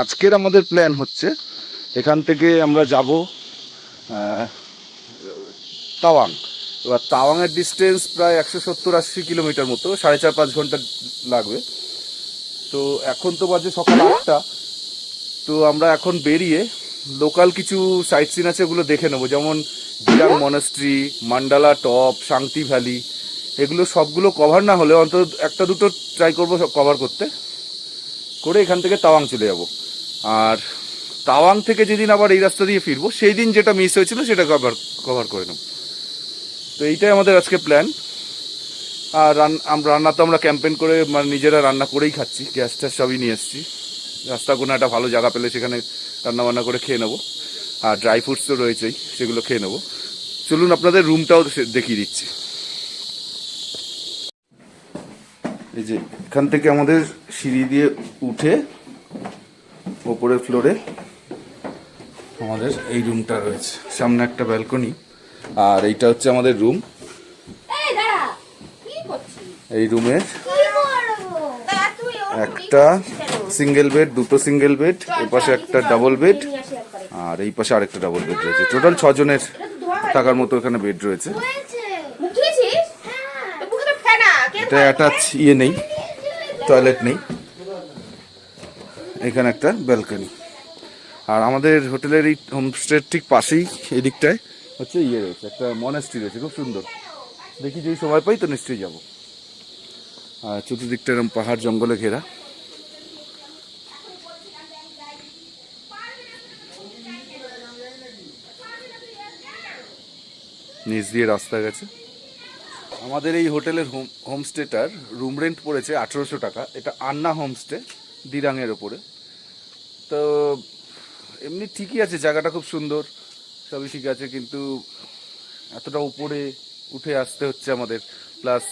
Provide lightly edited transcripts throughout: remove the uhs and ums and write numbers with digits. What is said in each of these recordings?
আজকের আমাদের প্ল্যান হচ্ছে এখান থেকে আমরা যাব তাওয়াং। এবার তাওয়াংয়ের ডিস্টেন্স প্রায় 170-80 কিলোমিটার মতো, 4.5-5 ঘন্টা লাগবে। তো এখন তো বাজে সকাল 8টা। তো আমরা এখন বেরিয়ে লোকাল কিছু সাইট সিন আছে ওগুলো দেখে নেবো, যেমন দিরাং মনাস্ট্রি, মান্ডালা টপ, শান্তি ভ্যালি। এগুলো সবগুলো কভার না হলে অন্তত একটা দুটো ট্রাই করবো সব কভার করতে, করে এখান থেকে তাওয়াং চলে যাব। আর তাওয়াং থেকে যেদিন আবার এই রাস্তা দিয়ে ফিরবো সেই দিন যেটা মিস হয়েছিল সেটা কভার করে নেব। তো এইটাই আমাদের আজকে প্ল্যান। আর রান্না তো আমরা ক্যাম্পেন করে মানে নিজেরা রান্না করেই খাচ্ছি, গ্যাস ট্যাস সবই নিয়ে এসেছি। রাস্তা কোনো একটা ভালো জায়গা পেলে সেখানে রান্না বান্না করে খেয়ে নেবো। আর ড্রাই ফ্রুটস তো রয়েছেই, সেগুলো খেয়ে নেবো। চলুন আপনাদের রুমটাও দেখিয়ে দিচ্ছি। এই যে এখান থেকে আমাদের সিঁড়ি দিয়ে উঠে ওপরের ফ্লোরে আমাদের এই রুমটা রয়েছে, সামনে একটা ব্যালকনি। আর এইটা হচ্ছে আমাদের রুম। এই রুমের একটা সিঙ্গেল বেড, দুটো সিঙ্গেল বেড, এই পাশে একটা ডাবল বেড, আর এই পাশে আরেকটা ডাবল বেড রয়েছে। টোটাল 6 জনের থাকার মতো এখানে বেড রয়েছে। এটা অ্যাটাচ ইয়ে নেই, টয়লেট নেই। এখানে একটা ব্যালকনি। আর আমাদের হোটেলের এই হোমস্টের ঠিক পাশেই এদিকটায় হচ্ছে ইয়ে রয়েছে, একটা মনাস্ট্রি রয়েছে, খুব সুন্দর। দেখি যদি সময় পাই তো নিশ্চয়ই যাবো। আর চতুর্দিকটা এরকম পাহাড় জঙ্গলে ঘেরা। নিচ দিয়ে রাস্তা গেছে। আমাদের এই হোটেলের হোমস্টেটার রুম রেন্ট পড়েছে 1800 টাকা। এটা আন্না হোমস্টে, দিরাংয়ের ওপরে। তো এমনি ঠিকই আছে, জায়গাটা খুব সুন্দর, সবই ঠিক আছে, কিন্তু এতটা উপরে উঠে আসতে হচ্ছে আমাদের। প্লাস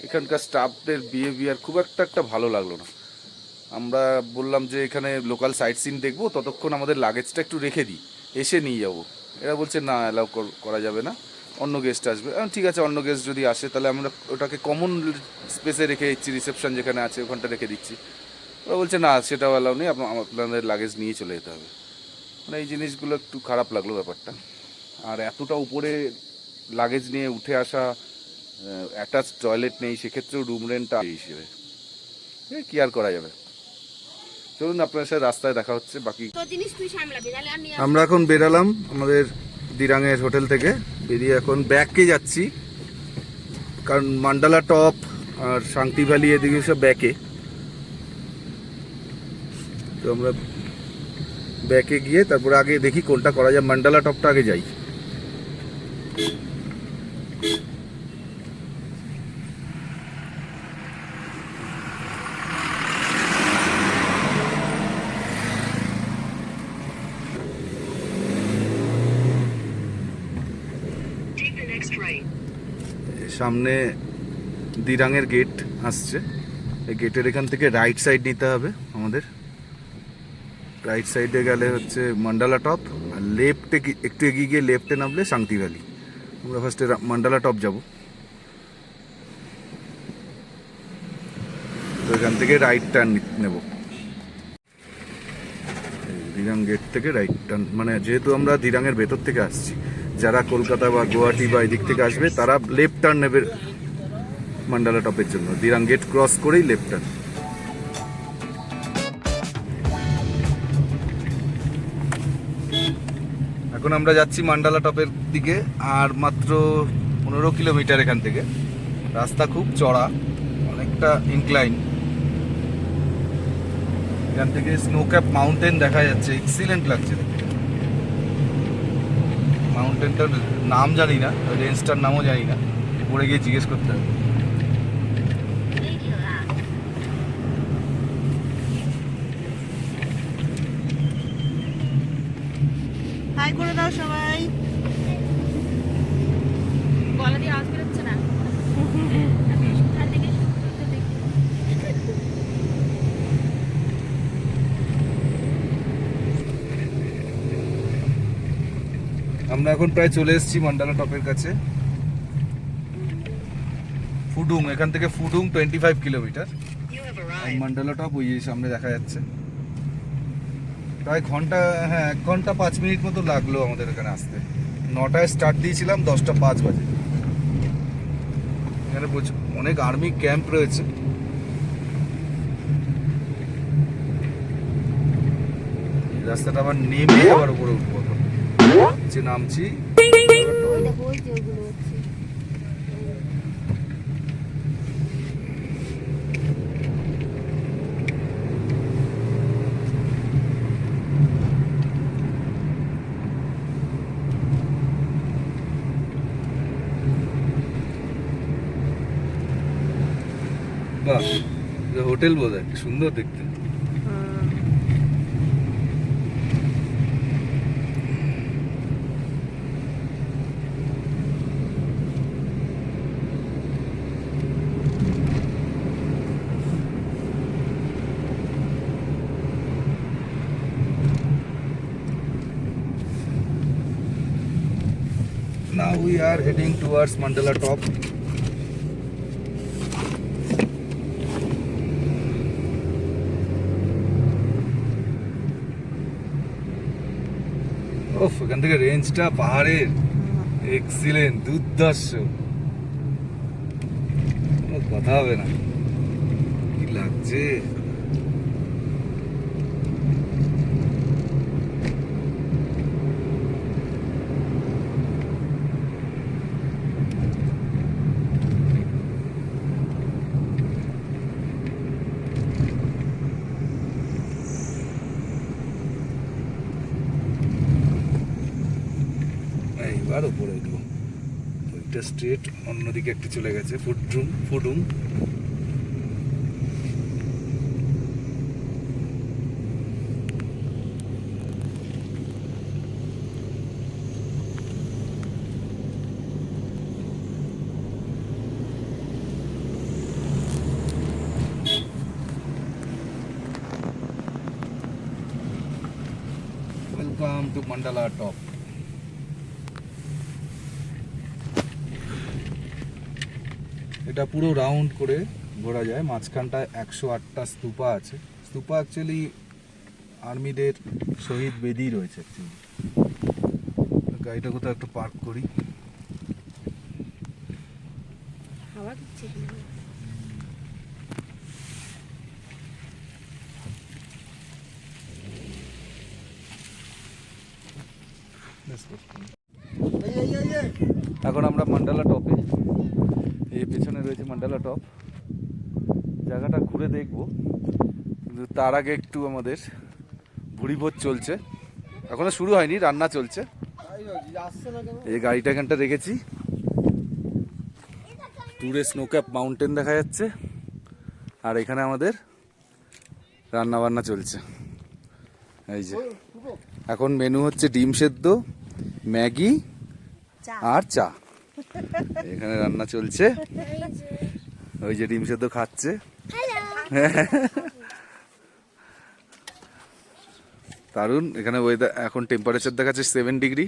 এখানকার স্টাফদের বিহেভিয়ার খুব একটা ভালো লাগলো না। আমরা বললাম যে এখানে লোকাল সাইট সিন দেখবো, ততক্ষণ আমাদের লাগেজটা একটু রেখে দিই, এসে নিয়ে যাবো। এরা বলছে না, অ্যালাউ করা যাবে না, অন্য গেস্ট আসবে। ঠিক আছে, অন্য গেস্ট যদি আসে তাহলে আমরা ওটাকে কমন স্পেসে রেখে দিচ্ছি, রিসেপশন যেখানে আছে ওখানটা রেখে দিচ্ছি। ওরা বলছে না, সেটাও অ্যালাউ নেই, আপনাদের লাগেজ নিয়ে চলে যেতে হবে। মানে এই জিনিসগুলো একটু খারাপ লাগলো ব্যাপারটা। আর এতটা উপরে লাগেজ নিয়ে উঠে আসা, অ্যাটাচ টয়লেট নেই, সেক্ষেত্রেও রুম রেন্টটা হিসেবে কি আর করা যাবে। চলুন আপনার সাথে রাস্তায় দেখা হচ্ছে বাকি। আমরা এখন বেরালাম আমাদের দিরাংয়ের হোটেল থেকে, বেরিয়ে এখন ব্যাকে যাচ্ছি, কারণ মান্ডালা টপ আর শান্তি ভ্যালি এদিকে সব ব্যাকে। তো আমরা ব্যাকে গিয়ে তারপরে আগে দেখি কোনটা করা যায়। মান্ডালা টপটা আগে যাই। সামনে দিরাংয়ের গেট আসছে, এই গেটের এখান থেকে রাইট সাইড নিতে হবে আমাদের। রাইট সাইডে গেলে হচ্ছে মান্ডালা টপ, আর লেফটে একটু এগিয়ে গিয়ে লেফটে নামলে শান্তি ভ্যালি। আমরা ফার্স্টে মান্ডালা টপ যাব। তো এখান থেকে রাইট টার্ন নেব, দিরাং গেট থেকে রাইট টার্ন। মানে যেহেতু আমরা দিরাংয়ের ভেতর থেকে আসছি, যারা কলকাতা বা গুয়াহাটি বা এদিক থেকে আসবে তারা লেফট টার্ন নেবে মান্ডালা টপের জন্য। দিরাং গেট ক্রস করেই লেফট টার্ন। এখন আমরা যাচ্ছি মান্ডালা টপের দিকে, আর মাত্র 15 কিলোমিটার এখান থেকে। রাস্তা খুব চড়া, অনেকটা ইনক্লাইন। এখান থেকে স্নো ক্যাপ মাউন্টেন দেখা যাচ্ছে, এক্সিলেন্ট লাগছে দেখতে। মাউন্টেনটার নাম জানি না, রেঞ্জটার নামও জানি না, পরে গিয়ে জিজ্ঞেস করতে হবে। হাই করে দাও সবাই। গলা দিয়ে আওয়াজ বেরোচ্ছে না। আমরা এখন প্রায় চলে এসেছি মান্ডালা টপের কাছে। ফুডুং, এখান থেকে ফুডুং 25 কিলোমিটার। মান্ডালা টপ ওই যে সামনে দেখা যাচ্ছে। প্রায় ঘন্টা, হ্যাঁ 1 ঘন্টা 5 মিনিট মতো লাগলো আমাদের এখানে আসতে। 9টায় স্টার্ট দিয়েছিলাম, 10টা 5 বাজে। এখানে অনেক আর্মি ক্যাম্প রয়েছে। এই রাস্তাটা আবার নেমে আবার উপরে উঠবো, যে নামছি। বাহ, হোটেল বোধহয়, সুন্দর দেখতে। Now we are heading towards Mandala Top. এখান থেকে রেঞ্জটা পাহাড়ের এক্সিলেন্ট, দুর্ধর্ষ, কোনো কথা হবে না। কি লাগছে! এইবার উপরে উঠবো। ওইটা স্ট্রেট, অন্যদিকে একটু চলে গেছে ফুডুম। Welcome to Mandala top. এটা পুরো রাউন্ড করে ঘোরা যায়। মাঝখানটায় 108টা স্তূপা আছে। স্তূপা অ্যাকচুয়ালি আর্মিদের শহীদ বেদি রয়েছে অ্যাকচুয়ালি। গাড়িটা কোথাও একটু পার্ক করি। এখন আমরা মান্ডালা টপে, এই পেছনে রয়েছে মান্ডালা টপ। জায়গাটা ঘুরে দেখবো, কিন্তু তার আগে একটু আমাদের ভুড়িভোজ চলছে। এখনো শুরু হয়নি, রান্না চলছে। এই গাড়িটা এখানটা রেখেছি। দূরে স্নোক্যাপ মাউন্টেন দেখা যাচ্ছে, আর এখানে আমাদের রান্না বান্না চলছে। এই যে এখন মেনু হচ্ছে ডিম সেদ্ধ, ম্যাগি আর চা। এখানে রান্না চলছে। ওই যে ডিম সেদ্ধ খাচ্ছে। দারুন। এখানে ওয়েদার এখন টেম্পারেচার দেখাচ্ছে 7 ডিগ্রি।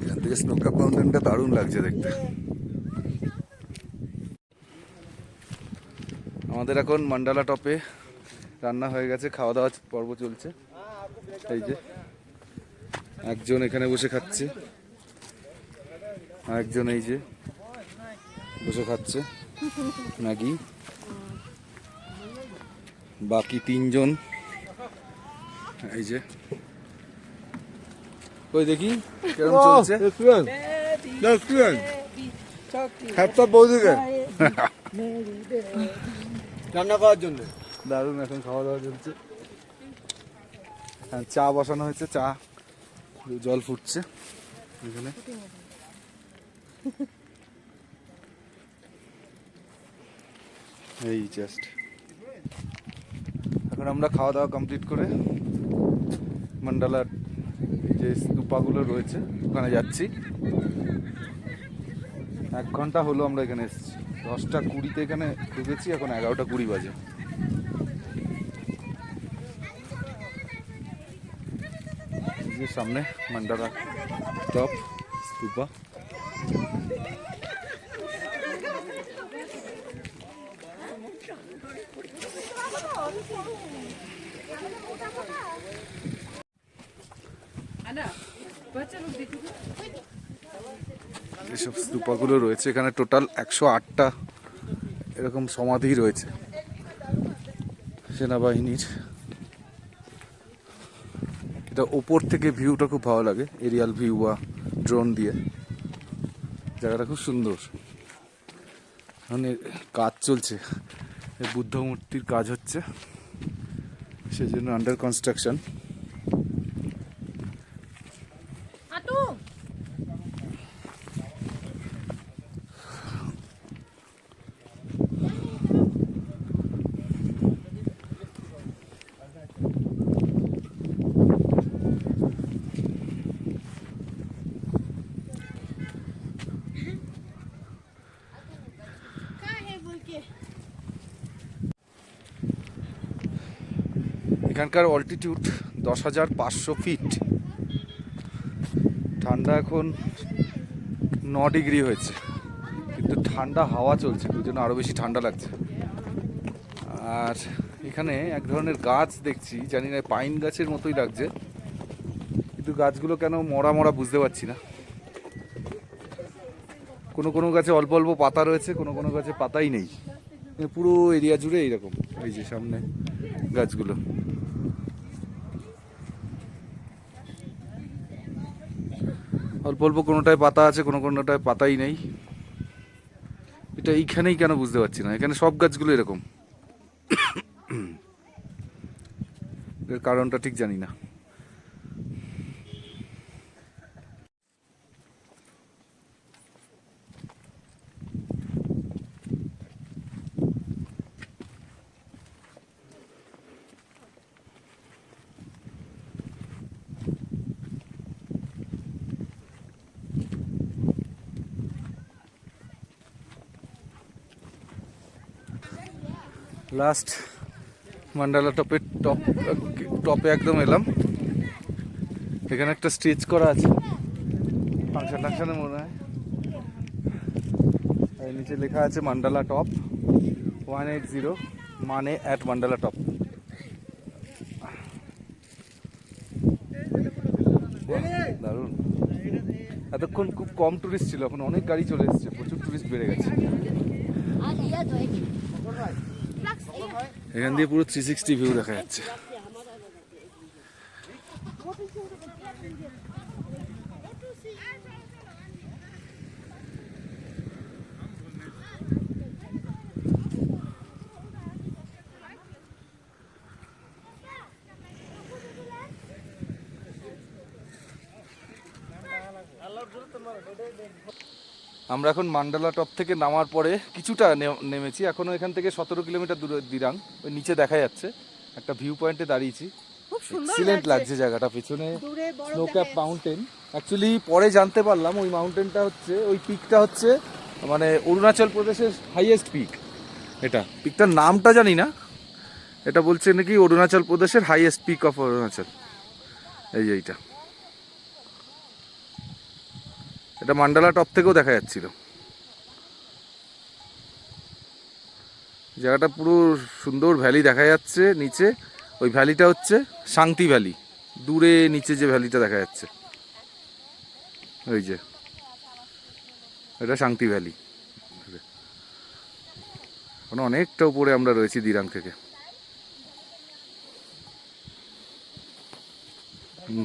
এখান থেকে স্নোক্যাপ মাউন্টেনটা দারুণ লাগছে দেখতে। আমাদের এখন মান্ডালা টপে রান্না হয়ে গেছে, খাওয়া দাওয়া পর্ব চলছে। এই যে একজন এখানে বসে খাচ্ছে, আরেকজন এই যে বসে খাচ্ছে ম্যাগি। বাকি 3জন এই যে, ওই দেখি কেরম চলছে। রান্না করার জন্য দারুণ। এখন খাওয়া দাওয়া চলছে। চা বসানো হয়েছে, চা জল ফুটছে এখানে। এই জাস্ট এখন আমরা খাওয়া দাওয়া কমপ্লিট করে মান্ডালার যে স্তূপাগুলো রয়েছে ওখানে যাচ্ছি। 1 ঘন্টা হলো আমরা এখানে এসেছি। 10টা 20-তে এখানে ঢুকেছি, এখন 11টা 20 বাজে। সামনে মান্ডালা টপ স্তূপা। যেসব স্তূপাগুলো রয়েছে এখানে টোটাল 108টা এরকম সমাধি রয়েছে সেনাবাহিনীর। এটা ওপর থেকে ভিউটা খুব ভালো লাগে, এরিয়াল ভিউ বা ড্রোন দিয়ে। জায়গাটা খুব সুন্দর। মানে কাজ চলছে, বুদ্ধ মূর্তির কাজ হচ্ছে, সেজন্য আন্ডার কনস্ট্রাকশন। এখানকার অল্টিটিউড 10,500 ফিট। ঠান্ডা এখন 9 ডিগ্রি হয়েছে, কিন্তু ঠান্ডা হাওয়া চলছে, ওই জন্য আরও বেশি ঠান্ডা লাগছে। আর এখানে এক ধরনের গাছ দেখছি, জানি না পাইন গাছের মতোই লাগছে, কিন্তু গাছগুলো কেন মরা মরা বুঝতে পারছি না। কোনো কোনো গাছে অল্প অল্প পাতা রয়েছে, কোনো কোনো গাছে পাতাই নেই। পুরো এরিয়া জুড়ে এইরকম, এই যে সামনে গাছগুলো। অল্প অল্প কোনোটায় পাতা আছে, কোনো কোনোটায় পাতাই নেই। এটা এইখানেই কেন বুঝতে পারছি না, এখানে সব গাছগুলো এরকম। এর কারণটা ঠিক জানি না। লাস্ট মান্ডালা টপে একদম এলাম। এখানে একটা স্টেজ করা আছে, ফাংশন টাংশনে মনে হয়। আর নিচে লেখা আছে মান্ডালা টপ 180, মানে অ্যাট মান্ডালা টপ। দারুণ। এতক্ষণ খুব কম টুরিস্ট ছিল, এখন অনেক গাড়ি চলে এসেছে, প্রচুর টুরিস্ট বেড়ে গেছে। এখান দিয়ে পুরো 360 ভিউ দেখা যাচ্ছে। আমরা এখন মান্ডালা টপ থেকে নামার পরে কিছুটা নেমেছি, এখনো এখান থেকে 17 কিলোমিটার দূরে দিরাং। ওই নিচে দেখা যাচ্ছে একটা ভিউ পয়েন্টে দাঁড়িয়েছি, খুব সুন্দর এক্সিলেন্ট লাগছে জায়গাটা। পেছনে স্নো ক্যাপ মাউন্টেন। অ্যাকচুয়ালি পরে জানতে পারলাম ওই মাউন্টেনটা হচ্ছে, ওই পিকটা হচ্ছে মানে অরুণাচল প্রদেশের হাইয়েস্ট পিক। এটা পিকটার নামটা জানি না, এটা বলছে নাকি অরুণাচল প্রদেশের হাইয়েস্ট পিক অফ অরুণাচল। এই যে এইটা, এটা মান্ডালা টপ থেকেও দেখা যাচ্ছিল। জায়গাটা পুরো সুন্দর ভ্যালি দেখা যাচ্ছে নিচে। ওই ভ্যালিটা হচ্ছে শান্তি ভ্যালি, দূরে নিচে যে ভ্যালিটা দেখা যাচ্ছে ওই যে, এটা শান্তি ভ্যালি। এখন অনেকটা উপরে আমরা রয়েছি দিরাং থেকে।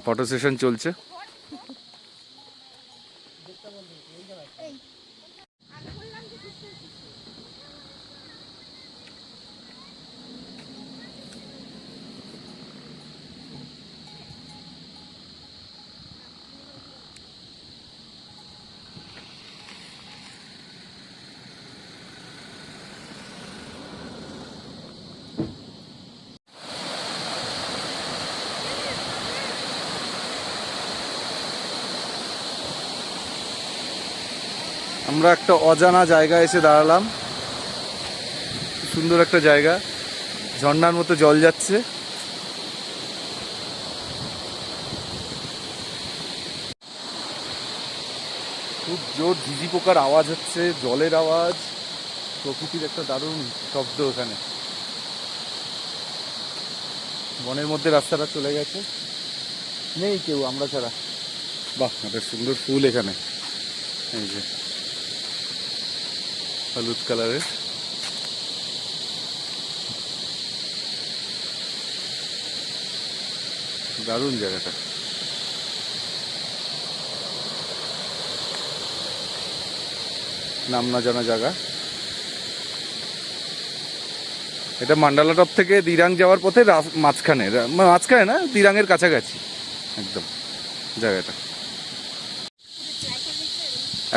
ফটো সেশন চলছে। আমরা একটা অজানা জায়গায় এসে দাঁড়ালাম, সুন্দর একটা জায়গা, ঝর্ণার মতো জল যাচ্ছে। খুব জোর ঝিঝি পোকার আওয়াজ হচ্ছে, জলের আওয়াজ, প্রকৃতির একটা দারুণ শব্দ এখানে। বনের মধ্যে রাস্তাটা চলে গেছে, নেই কেউ আমরা ছাড়া। বাহ, একটা সুন্দর ফুল এখানে, এই যে হলুদ কালারের। দারুণ জায়গাটা। নাম না জানা জায়গা। এটা মান্ডালা টপ থেকে দিরাং যাওয়ার পথে মাঝখানে না, দিরাংয়ের কাছাকাছি একদম জায়গাটা।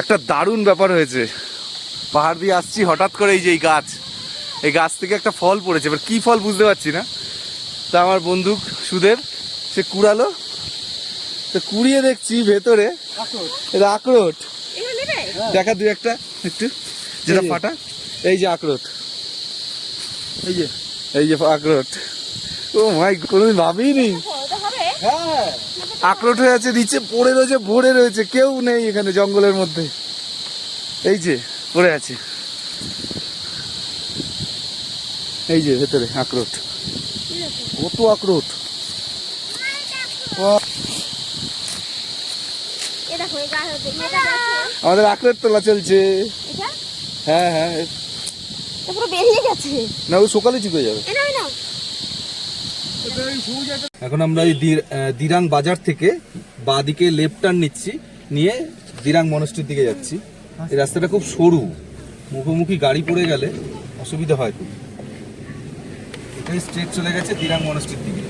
একটা দারুণ ব্যাপার হয়েছে, পাহাড় দিয়ে আসছি হঠাৎ করে এই যে এই গাছ থেকে একটা ফল পড়েছে, এবার কি ফল বুঝতে পারছি না। তা আমার বন্ধু সুদেব সে কুড়ালো, তো কুড়িয়ে দেখছি ভেতরে এটা আখরোট। দেখা দুই একটা একটু যেটা ফাটা, এই যে আখরোট, এই যে আখরোট। ও ভাই, কোনোদিন ভাবিনি আখরোট হয়ে আছে, নিচে পড়ে রয়েছে, ভরে রয়েছে, কেউ নেই এখানে জঙ্গলের মধ্যে। এই যে পড়ে আছে, এই যে ভেতরে আখরোট, কত আখরোট। আমাদের আখরোট তোলা চলছে। হ্যাঁ হ্যাঁ, পুরো বেরিয়ে গেছে না, ও সকালে ঠিক হয়ে যাবে। এখন আমরা এই দিরাং বাজার থেকে বাঁদিকে লেফট টার্ন নিচ্ছি, নিয়ে দিরাং মনস্ট্রির দিকে যাচ্ছি। এই রাস্তাটা খুব সরু, মুখোমুখি গাড়ি পড়ে গেলে অসুবিধা হয় খুব। এটাই স্ট্রেট চলে গেছে দিরাং মনস্ট্রির দিকে।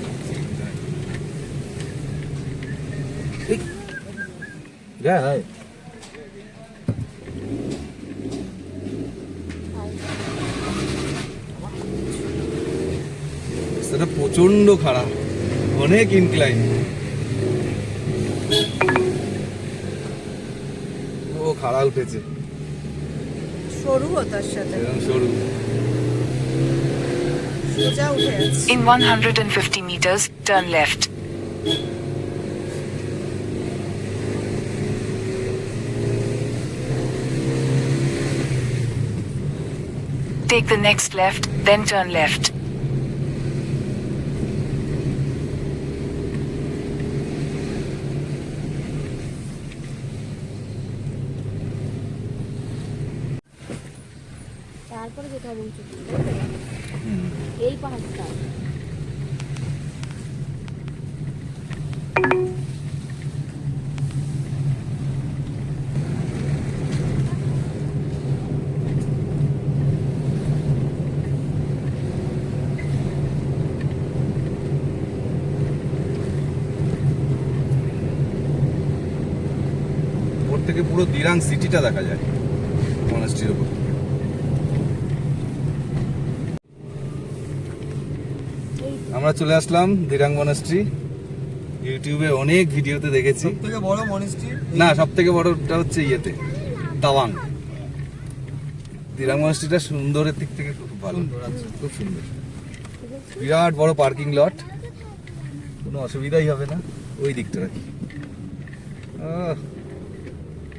রাস্তাটা প্রচন্ড খারাপ, অনেক ইনক্লাইন। ও খাড়া উঠেছে, সরু তার সাথে এরকম সরু। সোজা উঠে আছে। In 150 meters, turn left. Take the next left, then turn left. তারপরে যেতে হবে উঁচু দিকে, এই পাহাড়টা। ওর থেকে পুরো দিরাং সিটিটা দেখা যায় মনাস্ট্রির উপর। আমরা চলে আসলাম দিরাং মনাস্ট্রি। ইউটিউবে অনেক ভিডিওতে দেখেছি। সবথেকে বড় মনিস্ট্রি না, সব থেকে বড়টা হচ্ছে ইয়েতে, তাওয়াং। দিরাং মনাস্ট্রিটা সুন্দরের দিক থেকে খুব ভালো, খুব সুন্দর। বিরাট বড় পার্কিং লট, কোনো অসুবিধাই হবে না। ওই দিকটা রাখি,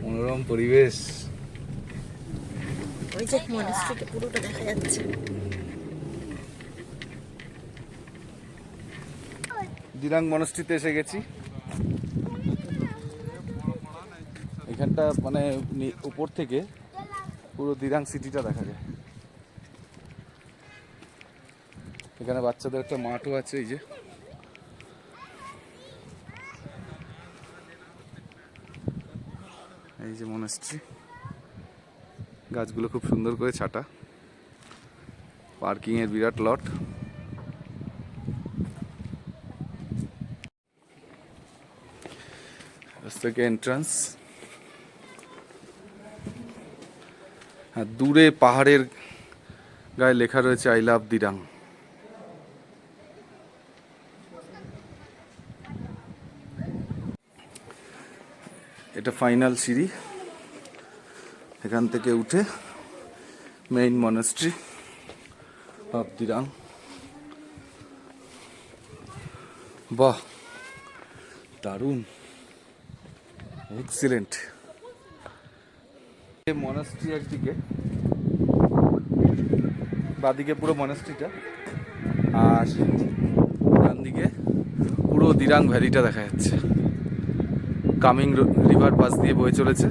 মনোরম পরিবেশ। ওই যে মনাস্ট্রিটা পুরোটা দেখা যাচ্ছে। দিরাং মনাস্ট্রিতে এসে গেছি। এখানটা মানে উপর থেকে পুরো দিরাং সিটিটা দেখা যায়। এখানে বাচ্চাদের একটা মাঠও আছে, এই যে মনাস্ট্রি। গাছগুলো খুব সুন্দর করে ছাটা, পার্কিং এর বিরাট লট। থেকে এন্ট্রান্স, আর দূরে পাহাড়ের গায়ে লেখা রয়েছে আই লাভ দিরাং। এটা ফাইনাল সিঁড়ি, এখান থেকে উঠে মেইন মনাস্ট্রি অফ দিরাং। বাহ, দারুণ, এক্সিলেন্ট। মনাস্ট্রি একদিকে, বাদিকে পুরো মনাস্ট্রিটা, আর ডান দিকে দিরাং ভ্যালিটা দেখা যাচ্ছে, কামিং রিভার পাশ দিয়ে বয়ে চলেছে,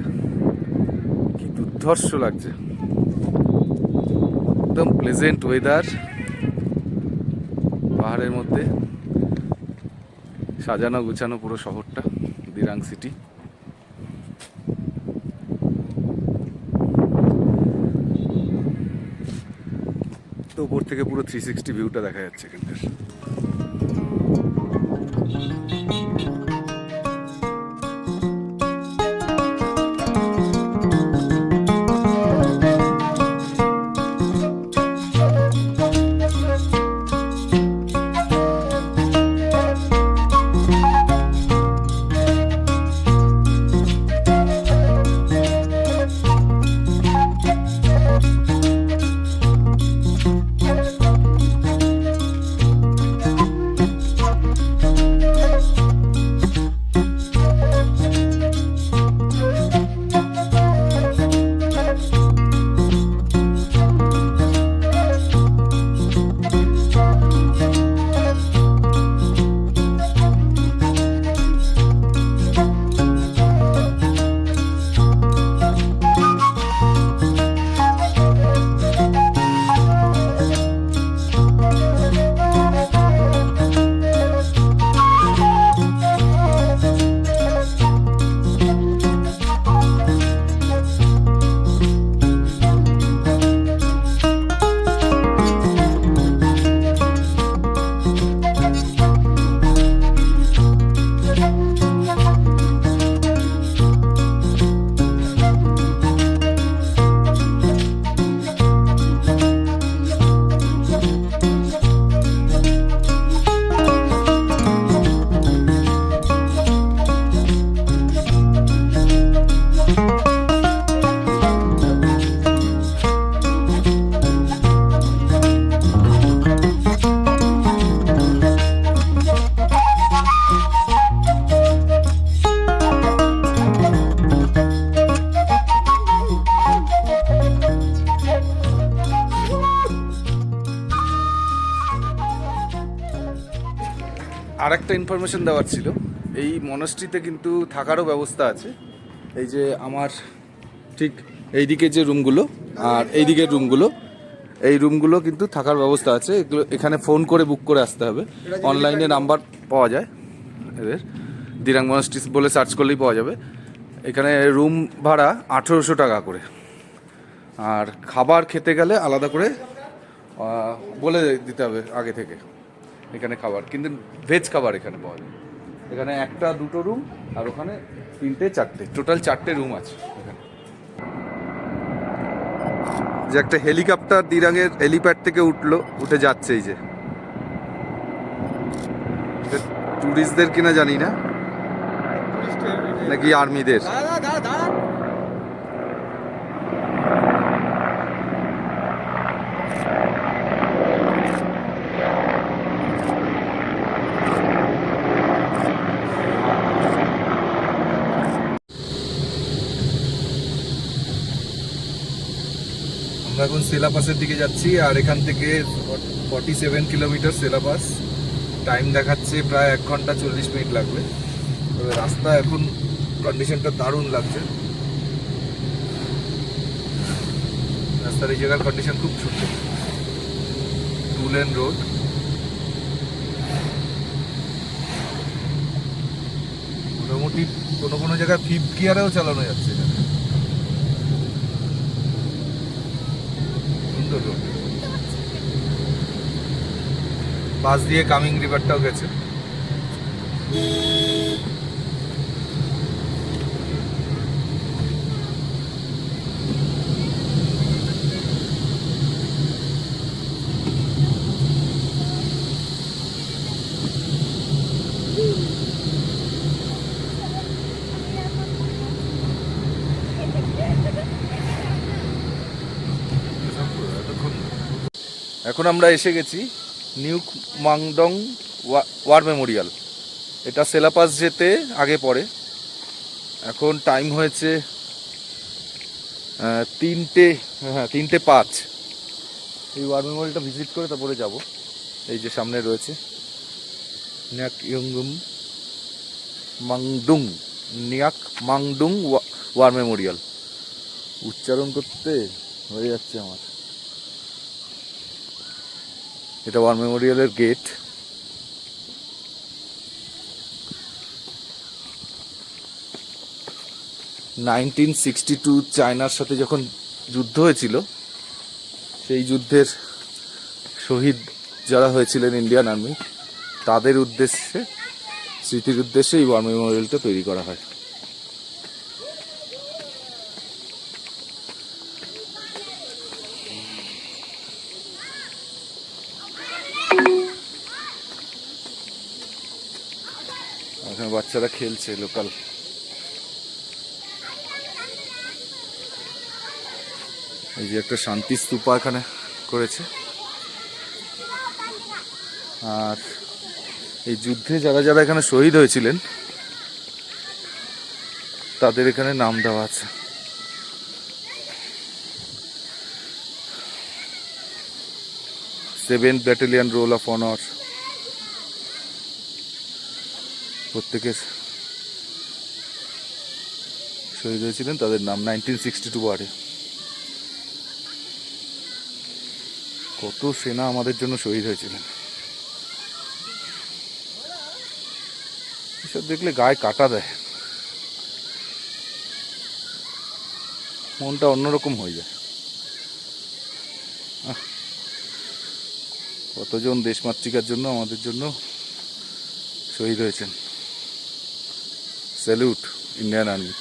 কি দুর্ধর্ষ লাগছে, একদম প্লেজেন্ট ওয়েদার, পাহাড়ের মধ্যে সাজানো গুছানো পুরো শহরটা দিরাং সিটি। তো উপর থেকে পুরো 360 ভিউটা দেখা যাচ্ছে এখানকার। আর একটা ইনফরমেশন দেওয়ার ছিল, এই মনাস্ট্রিতে কিন্তু থাকারও ব্যবস্থা আছে। এই যে আমার ঠিক এইদিকে যে রুমগুলো আর এইদিকের রুমগুলো, এই রুমগুলো কিন্তু থাকার ব্যবস্থা আছে। এগুলো এখানে ফোন করে বুক করে আসতে হবে, অনলাইনে নাম্বার পাওয়া যায় এদের, দিরাং মনাস্ট্রি বলে সার্চ করলেই পাওয়া যাবে। এখানে রুম ভাড়া 1800 টাকা করে, আর খাবার খেতে গেলে আলাদা করে বলে দিতে হবে আগে থেকে। এখানে খাবার কিন্তু ভেজ খাবার এখানে পাওয়া যায়। এখানে একটা দুটো রুম আর ওখানে 3টে 4টে, টোটাল 4টে রুম আছে এখানে। যে একটা হেলিকপ্টার দিরাঙের হেলিপ্যাড থেকে উঠে যাচ্ছে, এই যে টুরিস্টদের কিনা জানি না, নাকি আর্মিদের। আমরা এখন সেলাপাসের দিকে যাচ্ছি, আর এখান থেকে 47 কিলোমিটার সেলাপাস। টাইম দেখাচ্ছে প্রায় 1 ঘন্টা 40 মিনিট লাগবে। তবে রাস্তা এখন কন্ডিশনটা দারুণ লাগছে, রাস্তার এই জায়গার কন্ডিশন খুব সুন্দর, 2 লেন রোড। মোটামুটি কোনো কোনো জায়গায় 5th গিয়ারেও চালানো যাচ্ছে এখানে। পাশ দিয়ে কামিং রিভারটাও গেছে। এখন আমরা এসে গেছি নিউ মাংডং ওয়ার মেমোরিয়াল। এটা সেলাপাস যেতে আগে পড়ে। এখন টাইম হয়েছে 3:05। এই ওয়ার মেমোরিয়ালটা ভিজিট করে তারপরে যাব। এই যে সামনে রয়েছে ন্যাক ইয়ংগুম মাংডুং, নিয়াক মাংডুং ওয়ার মেমোরিয়াল। উচ্চারণ করতে হয়ে যাচ্ছে আমার। এটা ওয়ার মেমোরিয়ালের গেট। নাইনটিন 62 চায়নার সাথে যখন যুদ্ধ হয়েছিল, সেই যুদ্ধের শহীদ যারা হয়েছিলেন ইন্ডিয়ান আর্মি, তাদের উদ্দেশ্যে, স্মৃতির উদ্দেশ্যে এই ওয়ার মেমোরিয়ালটা তৈরি করা হয়। এখানে বাচ্চারা খেলছে লোকাল। এই যে একটা শান্তি স্তূপা এখানে করেছে। আর এই যুদ্ধে যারা যারা এখানে শহীদ হয়েছিলেন তাদের এখানে নাম দেওয়া আছে। Seventh battalion roll of honour, প্রত্যেকের শহীদ হয়েছিলেন তাদের নাম 1962 ওয়ারে। কত সেনা আমাদের জন্য শহীদ হয়েছিলেন, এসব দেখলে গায়ে কাটা দেয়, মনটা অন্যরকম হয়ে যায়। কতজন দেশমাতৃকার জন্য, আমাদের জন্য শহীদ হয়েছেন। Salute Indian army.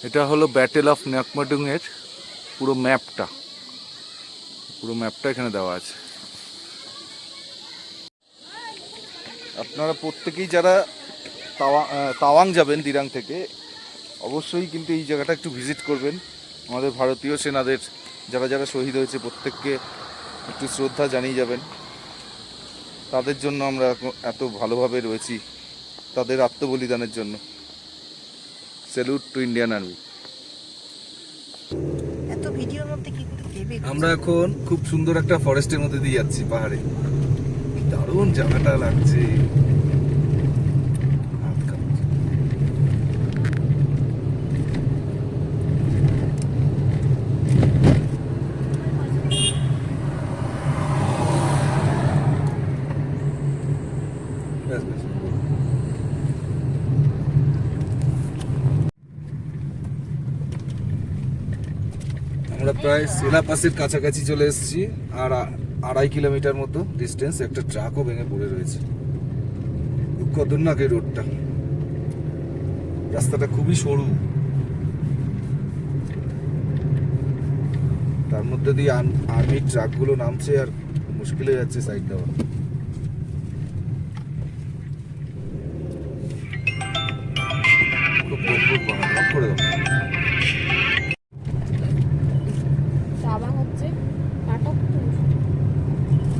এটা হলো ব্যাটেল অফ ন্যাকমাডুং এর পুরো ম্যাপটা, এখানে দেওয়া আছে। আপনারা প্রত্যেকেই যারা তাওয়াং যাবেন দিরাং থেকে, অবশ্যই কিন্তু এই জায়গাটা একটু ভিজিট করবেন। আমাদের ভারতীয় সেনাদের যারা যারা শহীদ হয়েছে প্রত্যেককে একটু শ্রদ্ধা জানিয়ে যাবেন। তাদের জন্য আমরা এত ভালোভাবে রয়েছি, তাদের আত্মবলিদানের জন্য। Salute to Indian army. এত ভিডিওর মধ্যে কি করে দেবে? আমরা এখন খুব সুন্দর একটা ফরেস্টের মধ্যে দিয়ে যাচ্ছি, পাহাড়ে। দারুণ জায়গাটা লাগছে। আমরা প্রায় সেলাপাসের কাছাকাছি চলে এসেছি, আর 2.5 কিলোমিটার মতো ডিস্টেন্স। একটা ট্রাকও ভেঙে পড়ে রয়েছে। খুব খতরনাক এই রোডটা, রাস্তাটা খুবই সরু, তার মধ্যে দিয়ে আর্মির ট্রাকগুলো নামছে আর মুশকিল হয়ে যাচ্ছে সাইড দেওয়া। খুব গম্ভীর পাহাড়, অফ করে দাও। সাবা হচ্ছে কাটক।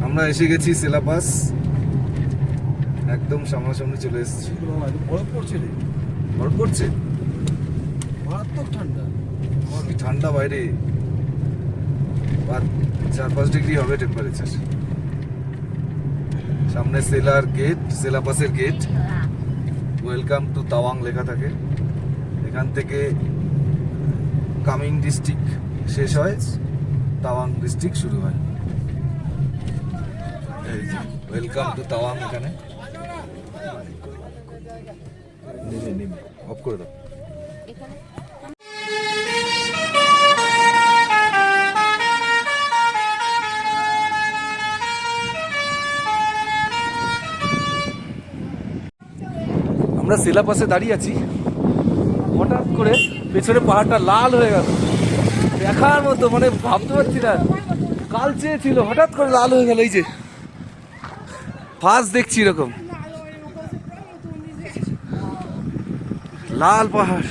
আমরা এসে গেছি সেলাপাস, একদম সামনাসামনি চলে এসেছি। বরফ পড়ছে রে, বরফ পড়ছে, মারাত্মক ঠান্ডা। কি ঠান্ডা বাইরে, 4-5 ডিগ্রি হবে টেম্পারেচার। সামনে সেলাপাসের গেট, ওয়েলকাম টু তাওয়াং লেখা থাকে। এখান থেকে কামিং ডিস্ট্রিক্ট শেষ হয়, তাওয়াং ডিস্ট্রিক্ট শুরু হয়। এই যে ওয়েলকাম টু তাওয়াং, এখানে অফ করে দাও। আমরা সেলাপাসে দাঁড়িয়ে আছি, হঠাৎ করে পেছনে পাহাড়টা লাল হয়ে গেল, দেখার মতো, মানে ভাবতে পারছি না। কালচে ছিল, হঠাৎ করে লাল হয়ে গেল। এই যে ফার্স্ট দেখছি এরকম লাল পাহাড়।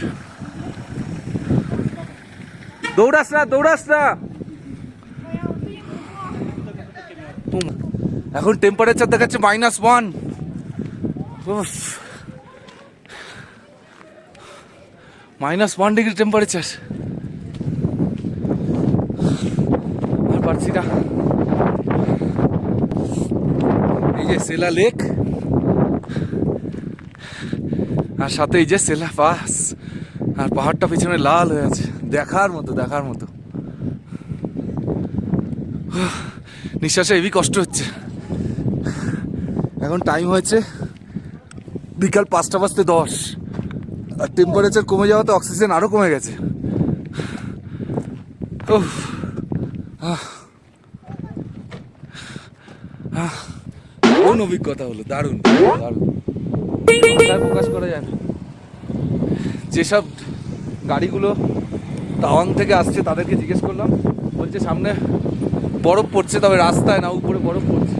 দৌড়াস না। এখন টেম্পারেচার দেখাচ্ছে -1। -1 ডিগ্রি টেম্পারেচার। আর পারছি না। যে সেলা লেক, আর সাথে এই যে সেলা পাস, আর পাহাড়টা পিছনে লাল হয়ে আছে, দেখার মতো দেখার মতো। নিঃশ্বাসে হেভি কষ্ট হচ্ছে। এখন টাইম হয়েছে বিকাল 5:10, আর টেম্পারেচার কমে যাওয়াতে অক্সিজেন আরো কমে গেছে। উফ, দারুণ অভিজ্ঞতা হলো, দারুণ দারুণ, ভাষায় প্রকাশ করা যায় না। যেসব গাড়িগুলো তাওয়াং থেকে আসছে তাদেরকে জিজ্ঞেস করলাম, বলছে সামনে বরফ পড়ছে, তবে রাস্তায় না, উপরে বরফ পড়ছে।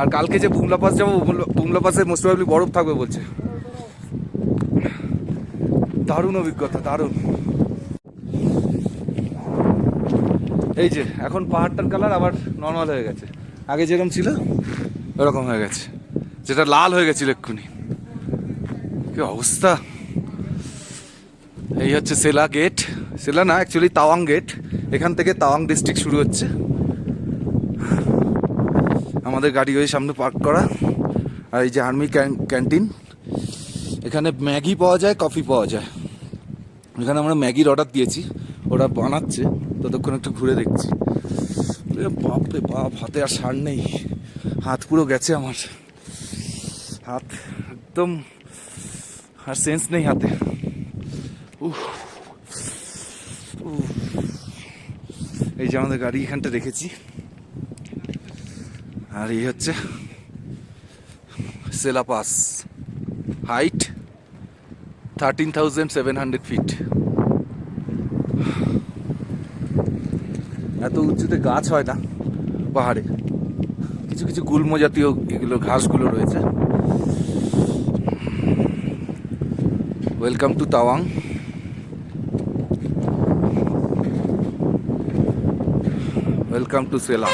আর কালকে যে বুমলা পাস যাবো, বুমলা পাসে মোস্ট প্রবাবলি বরফ থাকবে বলছে। দারুণ অভিজ্ঞতা, দারুণ। এই যে এখন পাহাড়টার কালার আবার নর্মাল হয়ে গেছে, আগে যেরকম ছিল ওরকম হয়ে গেছে, যেটা লাল হয়ে গেছিল এক্ষুনি। কি অবস্থা! এই হচ্ছে সেলা গেট, সেলা না অ্যাকচুয়ালি তাওয়াং গেট। এখান থেকে তাওয়াং ডিস্ট্রিক্ট শুরু হচ্ছে। আমাদের গাড়ি ওই সামনে পার্ক করা। আর এই যে আর্মি ক্যান্টিন, এখানে ম্যাগি পাওয়া যায়, কফি পাওয়া যায়। এখানে আমরা ম্যাগির অর্ডার দিয়েছি, ওরা বানাচ্ছে, ততক্ষণ একটু ঘুরে দেখছি। বাপরে বাপ, হাতে আর সার নেই, হাত পুরো গেছে আমার, হাত একদম আর সেন্স নেই হাতে। উফ, এই যে আমাদের গাড়ি এখানটা রেখেছি। আর এই হচ্ছে সেলা পাস, হাইট 13,700 ফিট। এত উঁচুতে গাছ হয় না পাহাড়ে, কিছু কিছু গুল্ম জাতীয় এগুলো ঘাসগুলো রয়েছে। Welcome to Tawang. Welcome to Sela.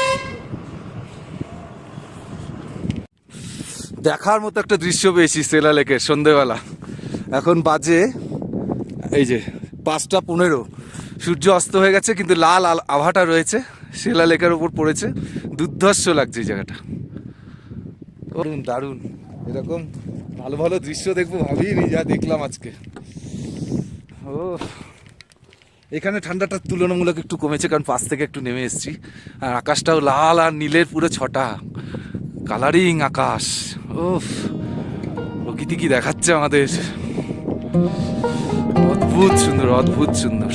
দেখার মতো একটা দৃশ্য পেয়েছি সেলা লেকের সন্ধেবেলা। এখন বাজে এই যে 5:15, সূর্য অস্ত হয়ে গেছে, কিন্তু লাল আভাটা রয়েছে, সেলা লেকের উপর পড়েছে। দুর্ধর্ষ লাগছে এই জায়গাটা, দারুণ দারুণ। এরকম ভালো ভালো দৃশ্য দেখবো ভাবিনি, যা দেখলাম আজকে। ও, এখানে ঠান্ডাটা তুলনামূলক একটু কমেছে, কারণ পাশ থেকে একটু নেমে এসেছি। আর আকাশটাও লাল আর নীলের পুরো ছটা, কালারিং আকাশ। ওফ, প্রকৃতি কি দেখাচ্ছে আমাদের! অদ্ভুত সুন্দর, অদ্ভুত সুন্দর।